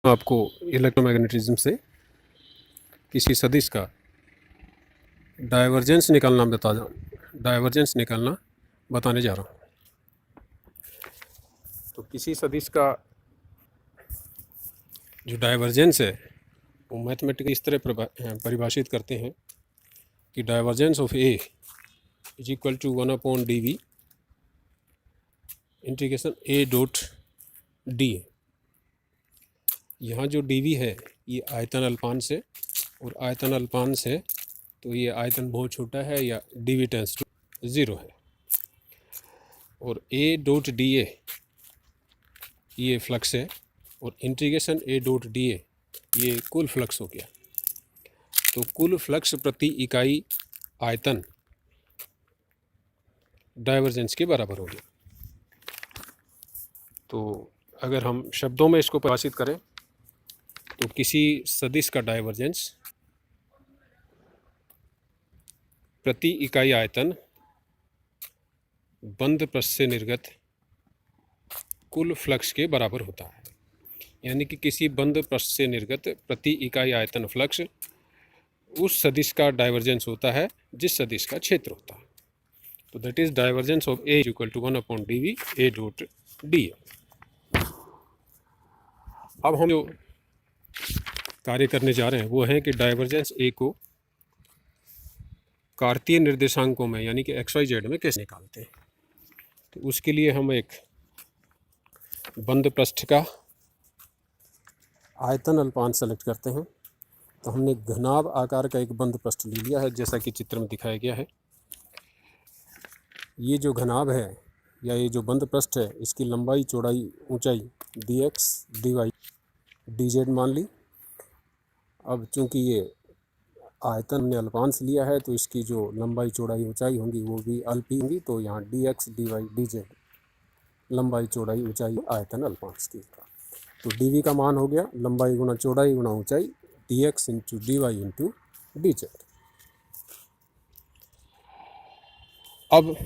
आपको इलेक्ट्रोमैग्नेटिज्म से किसी सदिश का डाइवर्जेंस निकालना बताने जा रहा हूँ। तो किसी सदिश का जो डाइवर्जेंस है वो मैथमेटिकली इस तरह परिभाषित करते हैं कि divergence of A is equal to 1/dv integration A dot D. यहाँ जो dv है ये आयतन अल्पांश है, और आयतन अल्पांश है तो ये आयतन बहुत छोटा है या dv टेंस टू 0 है। और a डॉट डी ए ये फ्लक्स है, और integration a dot D A ये कुल फ्लक्स हो गया। तो कुल फ्लक्स प्रति इकाई आयतन डाइवर्जेंस के बराबर हो गया। तो अगर हम शब्दों में इसको परिभाषित करें तो किसी सदिश का डाइवर्जेंस प्रति इकाई आयतन बंद पृष्ठ से निर्गत कुल फ्लक्स के बराबर होता है। यानी कि किसी बंद पृष्ठ से निर्गत प्रति इकाई आयतन फ्लक्स उस सदिश का डाइवर्जेंस होता है जिस सदिश का क्षेत्र होता है। तो that is divergence of A equal to 1/dv A dot D. अब हम जो कार्य करने जा रहे हैं वो है कि डाइवर्जेंस ए को कार्तीय निर्देशांकों में यानी कि XYZ में कैसे निकालते हैं। तो उसके लिए हम एक बंद पृष्ठ का आयतन अल्पांश सेलेक्ट करते हैं। तो हमने घनाभ आकार का एक बंद पृष्ठ ले लिया है जैसा कि चित्र में दिखाया गया है। ये जो घनाभ है या ये जो बंद पृष्ठ है इसकी लंबाई चौड़ाई ऊंचाई dx dy dz मान ली। अब चूंकि ये आयतन ने अल्पांश लिया है तो इसकी जो लंबाई चौड़ाई ऊंचाई होंगी वो भी अल्पी होंगी। तो यहाँ dx dy dz लंबाई चौड़ाई ऊंचाई आयतन अल्पांश की। तो dv का मान हो गया लंबाई गुणा चौड़ाई गुणा ऊंचाई dx into dy into dz। अब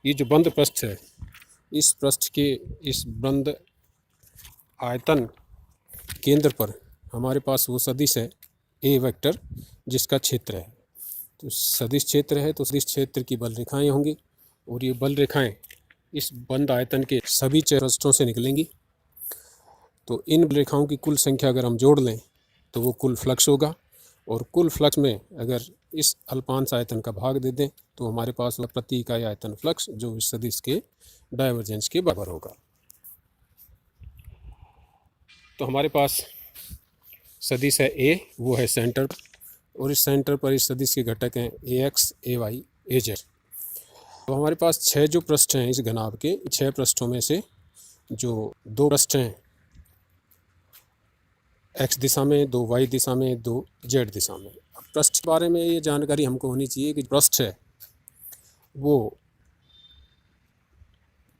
ये जो बंद पृष्ठ है इस पृष्ठ के इस बंद आयतन केंद्र पर हमारे पास वो सदिश है ए वेक्टर जिसका क्षेत्र है। तो सदिश क्षेत्र है तो सदिश क्षेत्र की बल रेखाएं होंगी, और ये बल रेखाएं इस बंद आयतन के सभी पृष्ठों से निकलेंगी। तो इन रेखाओं की कुल संख्या अगर हम जोड़ लें तो वो कुल फ्लक्स होगा, और कुल फ्लक्स में अगर इस अल्पांश आयतन का भाग दे दें तो हमारे पास वह प्रति इकाई आयतन फ्लक्स जो इस सदिश के डाइवर्जेंस के बराबर होगा। तो हमारे पास सदिश है ए, वो है सेंटर, और इस सेंटर पर इस सदिश के घटक हैं ax ay az। तो हमारे पास 6 जो पृष्ठ हैं इस घनाभ के, 6 पृष्ठों में से जो 2 पृष्ठ हैं x दिशा में, 2 y दिशा में, 2 z दिशा में। अब पृष्ठ के बारे में ये जानकारी हमको होनी चाहिए कि पृष्ठ है वो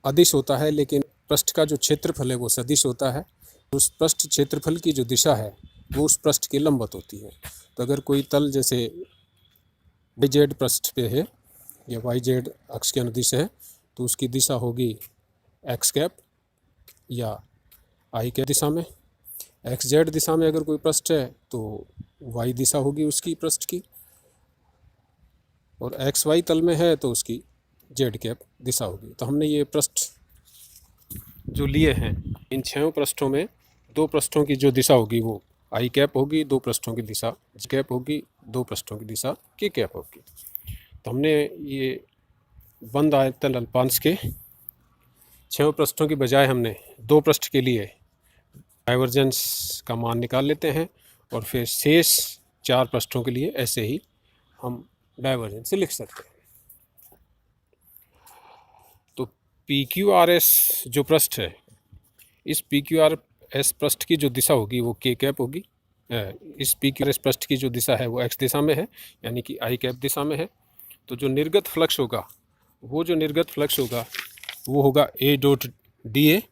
अदिश होता है, लेकिन पृष्ठ का जो क्षेत्रफल है वो सदिश होता है। उस पृष्ठ क्षेत्रफल की जो दिशा है वो उस पृष्ठ के लंबवत होती है। तो अगर कोई तल जैसे YZ पृष्ठ पे है या YZ अक्ष के अनुदिश है तो उसकी दिशा होगी x कैप या I कैप दिशा में। XZ दिशा में अगर कोई पृष्ठ है तो y दिशा होगी उसकी पृष्ठ की, और XY तल में है तो उसकी Z कैप दिशा होगी। तो हमने ये पृष्ठ जो लिए हैं इन 6 पृष्ठों में 2 पृष्ठों की जो दिशा होगी वो I कैप होगी, 2 पृष्ठों की दिशा J कैप होगी, 2 पृष्ठों की दिशा K कैप होगी। तो हमने ये बंद आयतन अल्पांश के 6 पृष्ठों की बजाय हमने 2 पृष्ठ के लिए डाइवर्जेंस का मान निकाल लेते हैं, और फिर शेष 4 पृष्ठों के लिए ऐसे ही हम डाइवर्जेंस से लिख सकते हैं। तो PQRS जो पृष्ठ है इस PQRS पृष्ठ की जो दिशा होगी वो K कैप होगी। इस PQRS पृष्ठ की जो दिशा है वो X दिशा में है यानी कि I कैप दिशा में है। तो जो निर्गत फ्लक्स होगा वो होगा A डॉट डी ए